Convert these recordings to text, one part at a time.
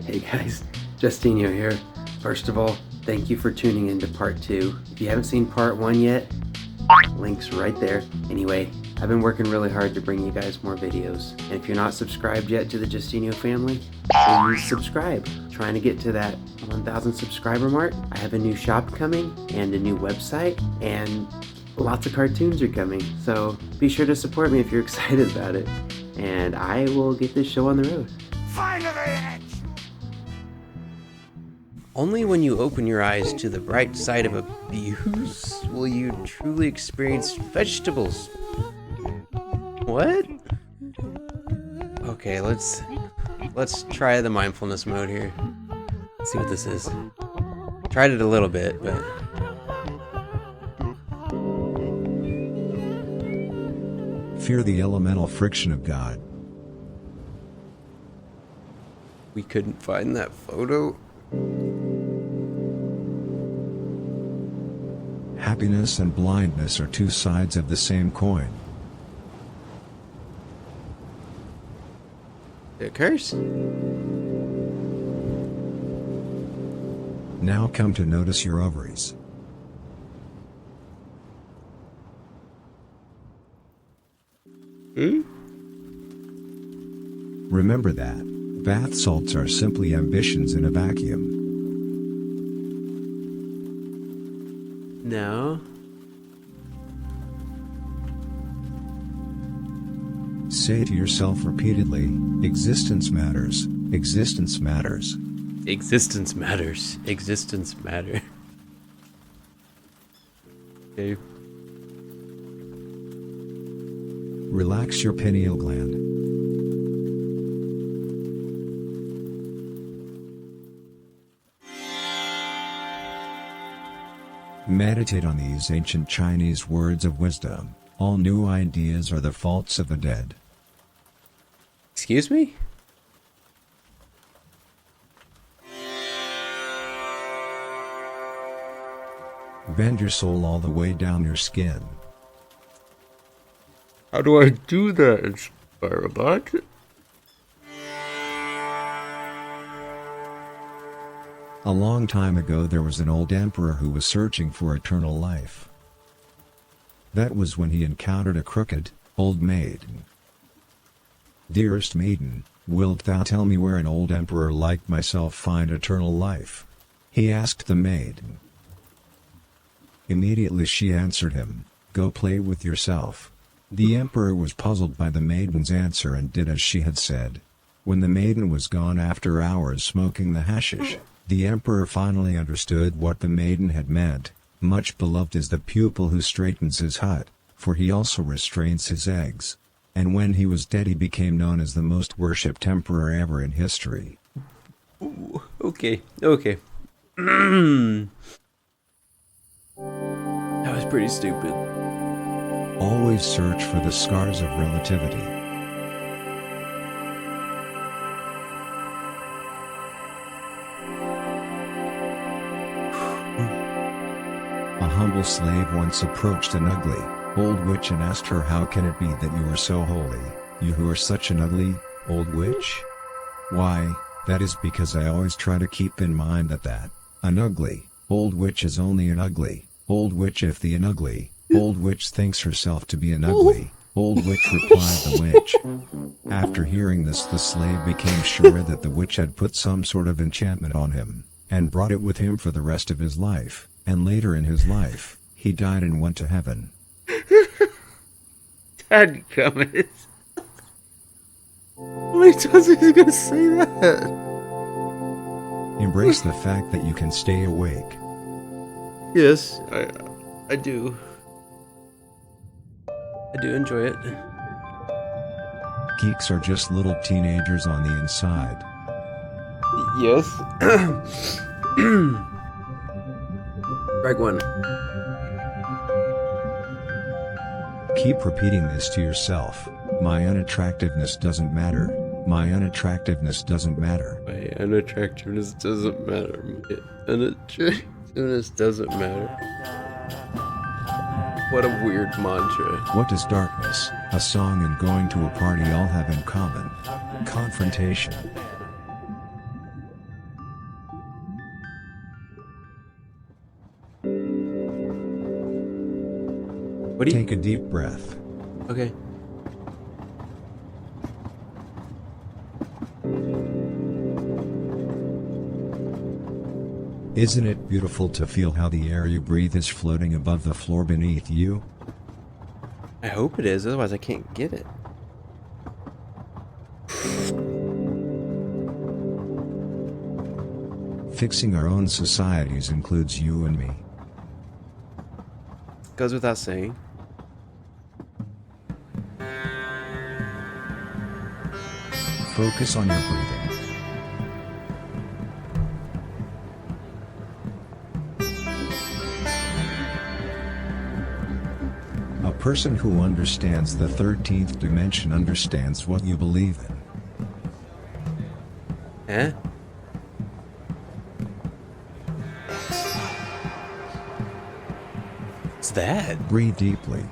Hey guys, Justinio here. First of all, thank you for tuning in to part 2. If you haven't seen part 1 yet, link's right there. Anyway, I've been working really hard to bring you guys more videos. And if you're not subscribed yet to the Justinio family, please subscribe. Trying to get to that 1,000 subscriber mark. I have a new shop coming and a new website, and lots of cartoons are coming. So be sure to support me if you're excited about it. And I will get this show on the road. Finally! Only when you open your eyes to the bright side of abuse will you truly experience vegetables. What? Okay, let's try the mindfulness mode here. Let's see what this is. Tried it a little bit, but Fear the elemental friction of God. we couldn't find that photo. Happiness and blindness are two sides of the same coin. Did it curse? Now come to notice your ovaries. Remember that bath salts are simply ambitions in a vacuum. No. Say to yourself repeatedly, existence matters, existence matters. Existence matters. Existence matter. Okay. Relax your pineal gland. Meditate on these ancient Chinese words of wisdom. All new ideas are the faults of the dead. Excuse me? Bend your soul all the way down your skin. How do I do that, InspiroBot? A long time ago there was an old emperor who was searching for eternal life. That was when he encountered a crooked, old maiden. "Dearest maiden, wilt thou tell me where an old emperor like myself find eternal life?" he asked the maiden. Immediately she answered him, "Go play with yourself." The emperor was puzzled by the maiden's answer and did as she had said. When the maiden was gone after hours smoking the hashish, the emperor finally understood what the maiden had meant. Much beloved is the pupil who straightens his hut, for he also restrains his eggs. And when he was dead he became known as the most worshipped emperor ever in history. Ooh, okay. That was pretty stupid. Always search for the scars of relativity. A humble slave once approached an ugly, old witch and asked her, "How can it be that you are so holy, you who are such an ugly, old witch?" "Why, that is because I always try to keep in mind that an ugly, old witch is only an ugly, old witch if the ugly, old witch thinks herself to be an ugly, old witch," replied the witch. After hearing this, the slave became sure that the witch had put some sort of enchantment on him, and brought it with him for the rest of his life, and later in his life, he died and went to heaven. Dadgummit. How many times is he gonna say that? Embrace the fact that you can stay awake. Yes, I do. I do enjoy it. Geeks are just little teenagers on the inside. Yes. Strike one. Keep repeating this to yourself. My unattractiveness doesn't matter. My unattractiveness doesn't matter. My unattractiveness doesn't matter. My unattractiveness doesn't matter. What a weird mantra. What does darkness, a song, and going to a party all have in common? Confrontation. What do you... Take a deep breath. Okay. Isn't it beautiful to feel how the air you breathe is floating above the floor beneath you? I hope it is, otherwise I can't get it. Fixing our own societies includes you and me. Goes without saying. Focus on your breathing. A person who understands the 13th dimension understands what you believe in. Eh? What's that? Breathe deeply.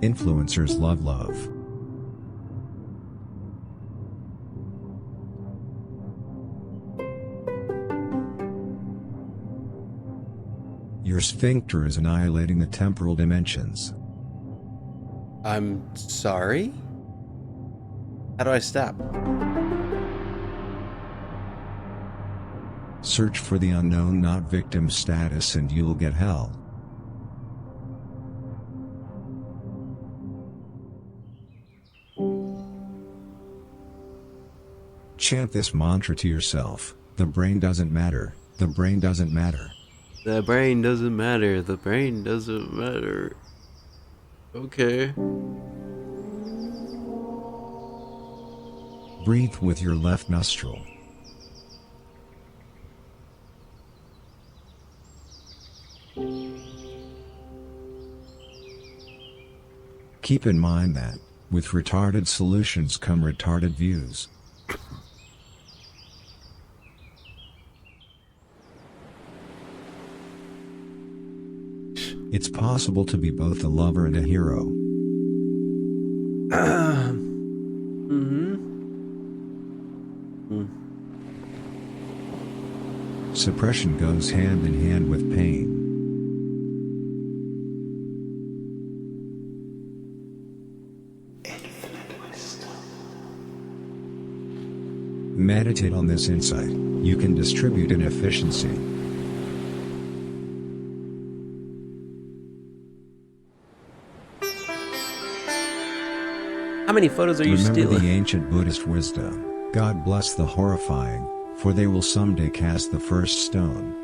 Influencers love love. Your sphincter is annihilating the temporal dimensions. I'm sorry? How do I stop? Search for the unknown, not victim status, and you'll get hell. Chant this mantra to yourself. The brain doesn't matter. The brain doesn't matter. The brain doesn't matter. The brain doesn't matter. Okay. Breathe with your left nostril. Keep in mind that, with retarded solutions come retarded views. It's possible to be both a lover and a hero. Suppression goes hand in hand with pain. Meditate on this insight. You can distribute in efficiency. How many photos are you Remember stealing? the ancient Buddhist wisdom. God bless the horrifying, for they will someday cast the first stone.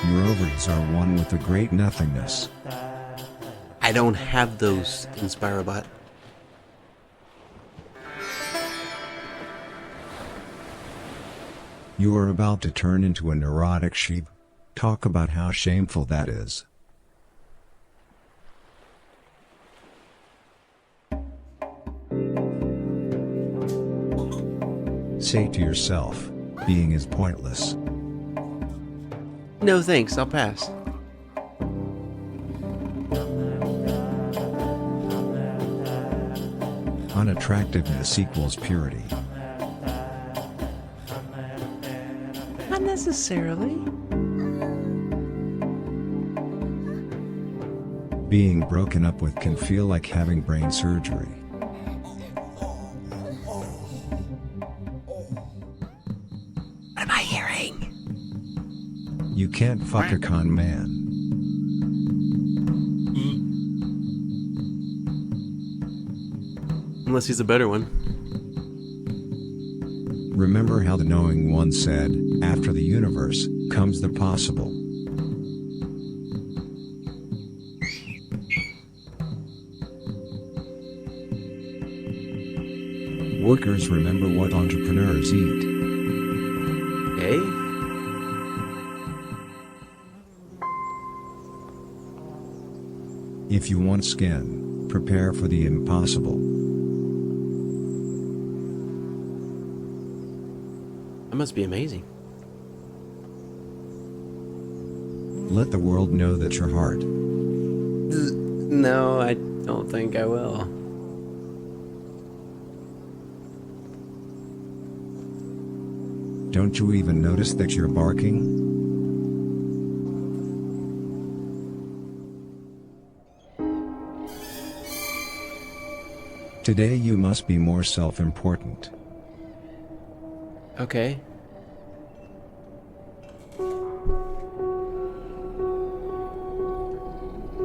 Your ovaries are one with the great nothingness. I don't have those, InspiroBot. You are about to turn into a neurotic sheep. Talk about how shameful that is. Say to yourself, being is pointless. No thanks, I'll pass. Unattractiveness equals purity. Not necessarily. Being broken up with can feel like having brain surgery. What am I hearing? You can't fuck a con man. Unless he's a better one. Remember how the knowing one said, after the universe, comes the possible. Workers remember what entrepreneurs eat. Okay. If you want skin, prepare for the impossible. That must be amazing. Let the world know that your heart No, I don't think I will. Don't you even notice that you're barking? Today you must be more self-important. Okay.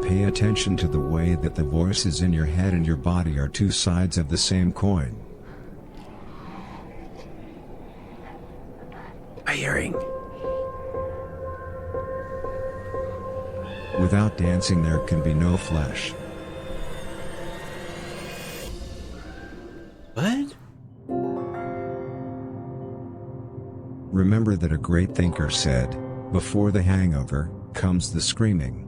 Pay attention to the way that the voices in your head and your body are two sides of the same coin. My hearing. Without dancing there can be no flesh. What? Remember that a great thinker said, "Before the hangover, comes the screaming."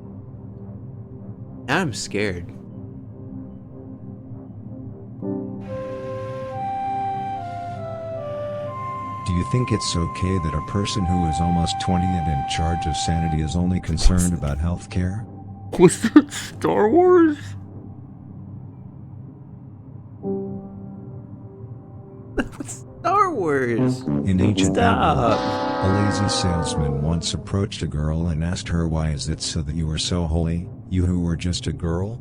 Now I'm scared. Do you think it's okay that a person who is almost 20 and in charge of sanity is only concerned about healthcare? Was that Star Wars? That was Star Wars. In ancient Stop. England, a lazy salesman once approached a girl and asked her, "Why is it so that you are so holy, you who are just a girl?"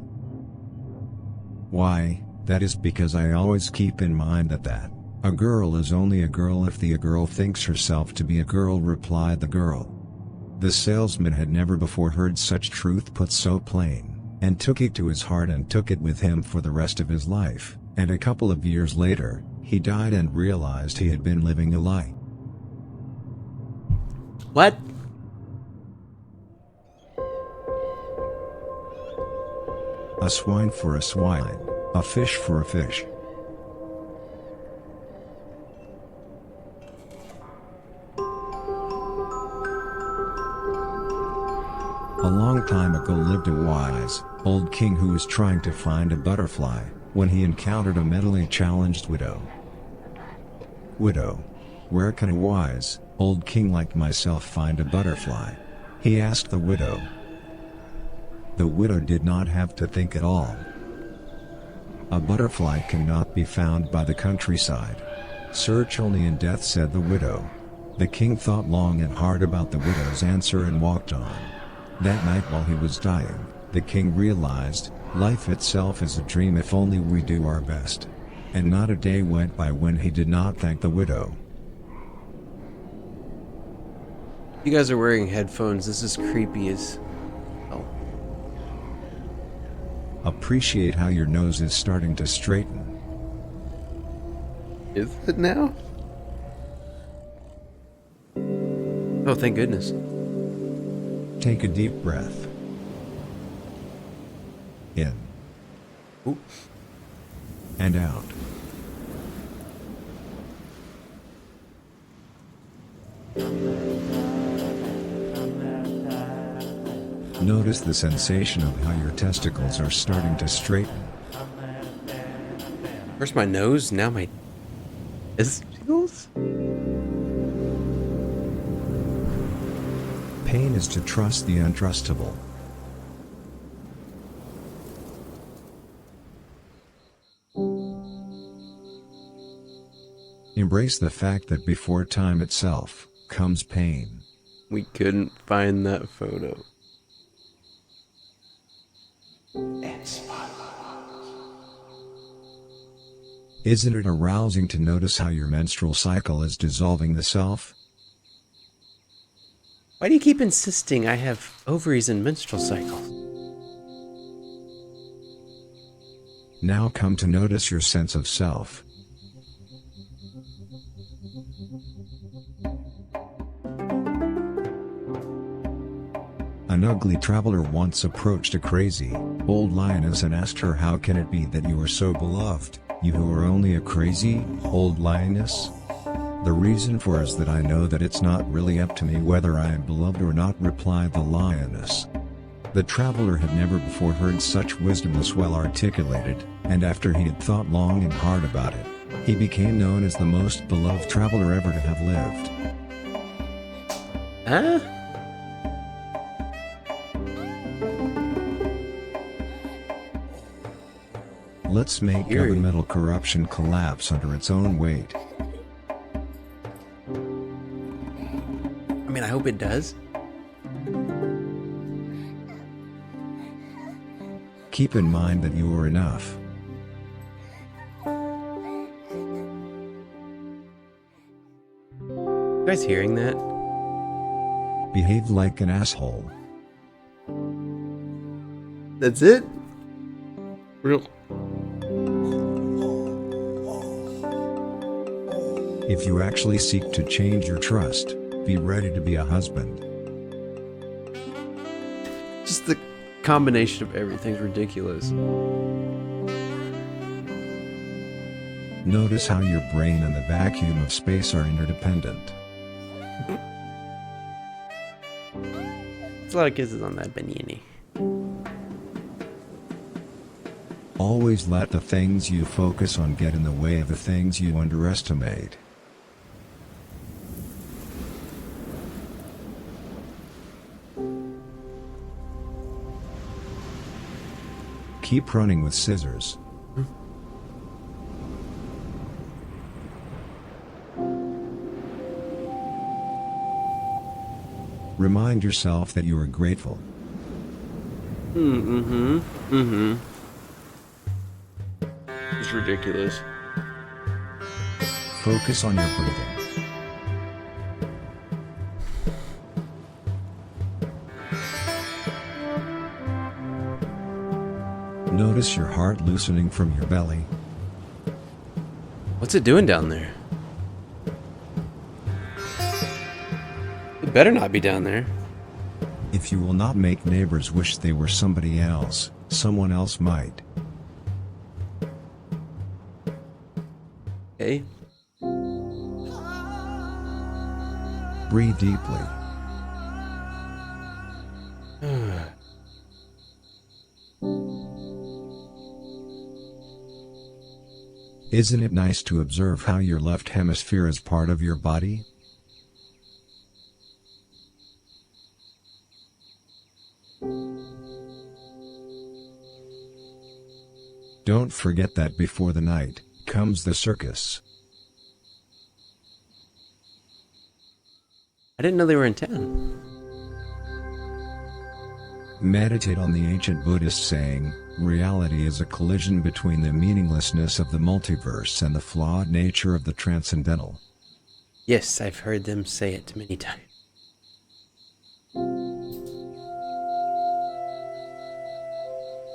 "Why, that is because I always keep in mind that a girl is only a girl if the girl thinks herself to be a girl," replied the girl. The salesman had never before heard such truth put so plain, and took it to his heart and took it with him for the rest of his life, and a couple of years later, he died and realized he had been living a lie. What? A swine for a swine, a fish for a fish. A long time ago lived a wise, old king who was trying to find a butterfly, when he encountered a mentally challenged widow. "Widow, where can a wise, old king like myself find a butterfly?" he asked the widow. The widow did not have to think at all. "A butterfly cannot be found by the countryside. Search only in death," said the widow. The king thought long and hard about the widow's answer and walked on. That night while he was dying, the king realized, life itself is a dream if only we do our best. And not a day went by when he did not thank the widow. You guys are wearing headphones. This is creepy as hell. Appreciate how your nose is starting to straighten. Is it now? Oh, thank goodness. Take a deep breath. In. Ooh. And out. Notice the sensation of how your testicles are starting to straighten. First my nose, now my testicles? Pain is to trust the untrustable. Embrace the fact that before time itself comes pain. We couldn't find that photo. Isn't it arousing to notice how your menstrual cycle is dissolving the self? Why do you keep insisting I have ovaries and menstrual cycles? Now come to notice your sense of self. An ugly traveler once approached a crazy, old lioness and asked her, "How can it be that you are so beloved, you who are only a crazy, old lioness?" "The reason for is that I know that it's not really up to me whether I am beloved or not," replied the lioness. The traveler had never before heard such wisdom as well articulated, and after he had thought long and hard about it, he became known as the most beloved traveler ever to have lived. Huh? Let's make Eerie. governmental corruption collapse under its own weight. I mean, I hope it does. Keep in mind that you are enough. You guys hearing that? Behave like an asshole. That's it? Real. If you actually seek to change your trust, be ready to be a husband. Just the combination of everything's ridiculous. Notice how your brain and the vacuum of space are interdependent. It's a lot of kisses on that banana. Always let the things you focus on get in the way of the things you underestimate. Keep running with scissors. Remind yourself that you are grateful. It's ridiculous. Focus on your breathing. Notice your heart loosening from your belly. What's it doing down there? It better not be down there. If you will not make neighbors wish they were somebody else, someone else might. Okay. Breathe deeply. Isn't it nice to observe how your left hemisphere is part of your body? Don't forget that before the night comes the circus. I didn't know they were in town. Meditate on the ancient Buddhist saying, reality is a collision between the meaninglessness of the multiverse and the flawed nature of the transcendental. Yes, I've heard them say it many times.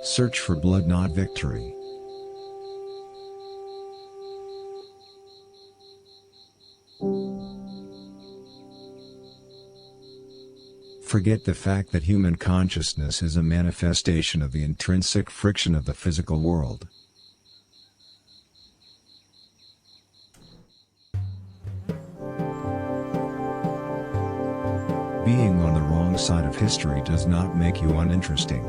Search for blood, not victory. Forget the fact that human consciousness is a manifestation of the intrinsic friction of the physical world. Being on the wrong side of history does not make you uninteresting.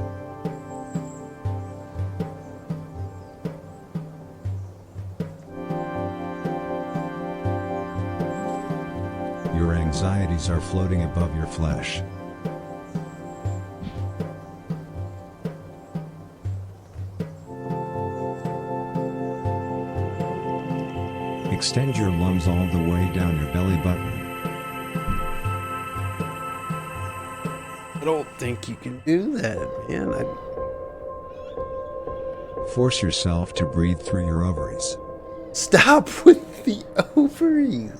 Your anxieties are floating above your flesh. Extend your lungs all the way down your belly button. I don't think you can do that, man. Force yourself to breathe through your ovaries. Stop with the ovaries.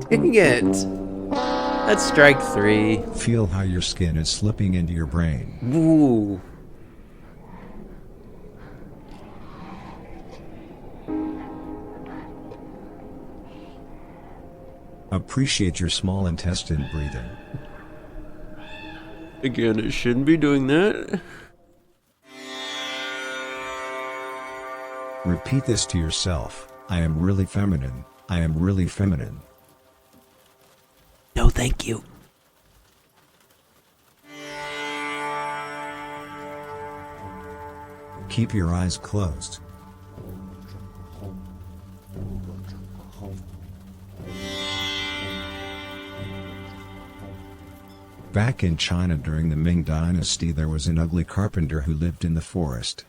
Dang it. That's strike 3. Feel how your skin is slipping into your brain. Ooh. Appreciate your small intestine breathing. Again, it shouldn't be doing that. Repeat this to yourself. I am really feminine. I am really feminine. No, thank you. Keep your eyes closed. Back in China during the Ming Dynasty, there was an ugly carpenter who lived in the forest.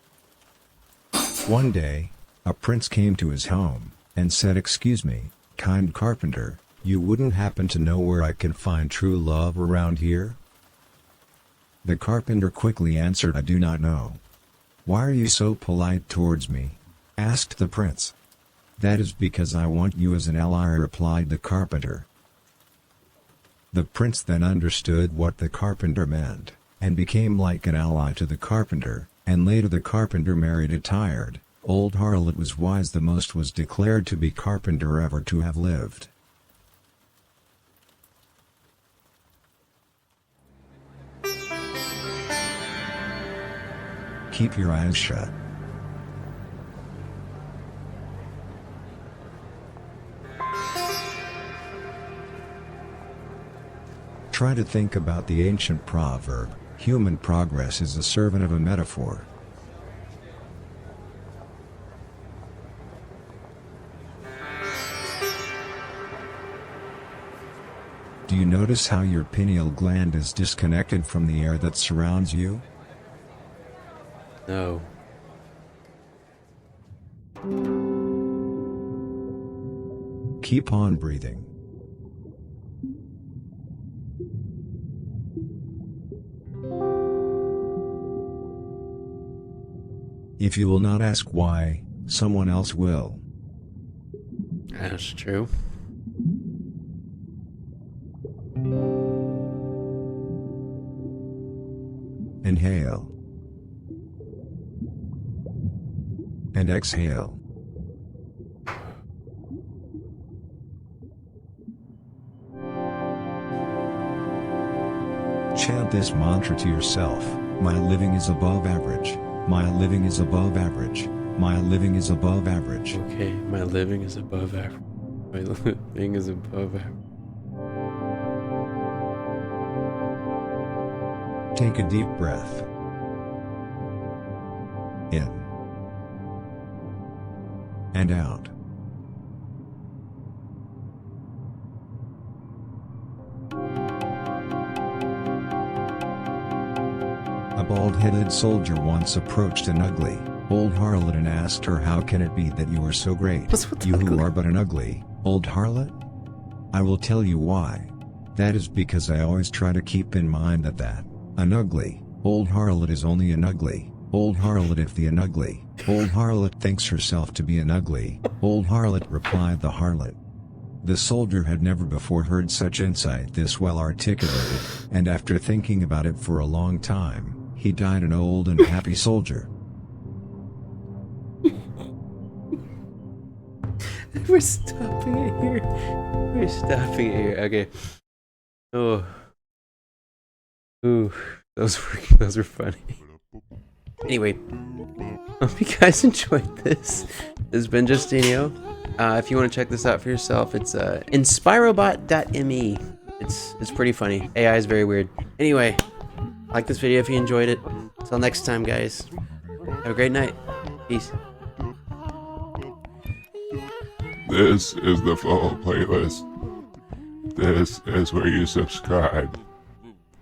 One day, a prince came to his home, and said, "Excuse me, kind carpenter, you wouldn't happen to know where I can find true love around here?" The carpenter quickly answered, "I do not know." "Why are you so polite towards me?" asked the prince. "That is because I want you as an ally," replied the carpenter. The prince then understood what the carpenter meant, and became like an ally to the carpenter, and later the carpenter married a tired, old harlot was wise. The most was declared to be carpenter ever to have lived. Keep your eyes shut. Try to think about the ancient proverb, "Human progress is the servant of a metaphor." Do you notice how your pineal gland is disconnected from the air that surrounds you? No. Keep on breathing. If you will not ask why, someone else will. That's true. Inhale. And exhale. Chant this mantra to yourself: "My living is above average. My living is above average. My living is above average." Okay, my living is above average. My living is above average. Take a deep breath. In. And out. A bald-headed soldier once approached an ugly, old harlot and asked her, "How can it be that you are so great, What's with you who ugly? are but an ugly, old harlot?" "I will tell you why. That is because I always try to keep in mind that an ugly, old harlot is only an ugly, old harlot if the ugly, old harlot thinks herself to be an ugly, old harlot," replied the harlot. The soldier had never before heard such insight this well articulated, and after thinking about it for a long time, he died an old and happy soldier. We're stopping it here. We're stopping it here. Okay. Oh. Ooh. Those were funny. Anyway, hope you guys enjoyed this. This has been Justinio. If you want to check this out for yourself, it's InspiroBot.me. It's pretty funny. AI is very weird. Anyway, like this video if you enjoyed it. Until next time, guys. Have a great night. Peace. This is the full playlist. This is where you subscribe.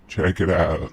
Check it out.